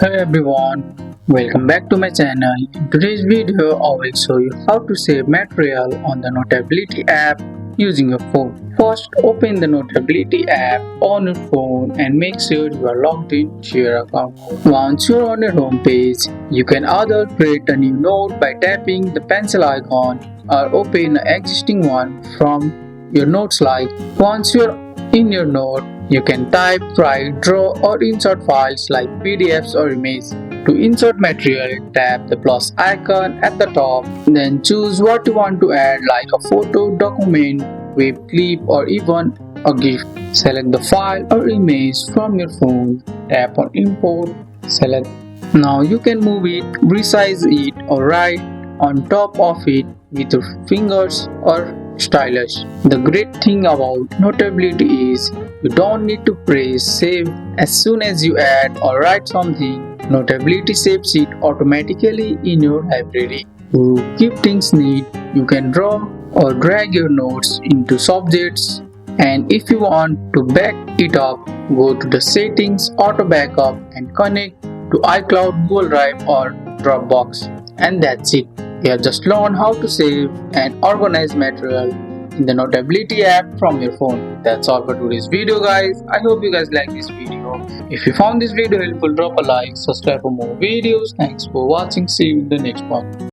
Hey everyone, welcome back to my channel. In today's video, I will show you how to save material on the Notability app using your phone. First, open the Notability app on your phone and make sure you are logged into your account. Once you're on your home page, you can either create a new note by tapping the pencil icon or open an existing one from your notes like. Once you're in your note, you can type, write, draw or insert files like PDFs or images. To insert material, tap the plus icon at the top, then choose what you want to add like a photo, document, web clip or even a GIF. Select the file or image from your phone, tap on import, select. Now you can move it, resize it or write on top of it with your fingers or stylus. The great thing about Notability is you don't need to press save as soon as you add or write something. Notability saves it automatically in your library. To keep things neat, you can draw or drag your notes into subjects, and if you want to back it up, go to the settings, auto backup and connect to iCloud, Google Drive or Dropbox. And that's it. You have just learned how to save and organize material in the Notability app from your phone. That's all for today's video guys. I hope you guys like this video. If you found this video helpful, drop a like, subscribe for more videos. Thanks for watching. See you in the next one.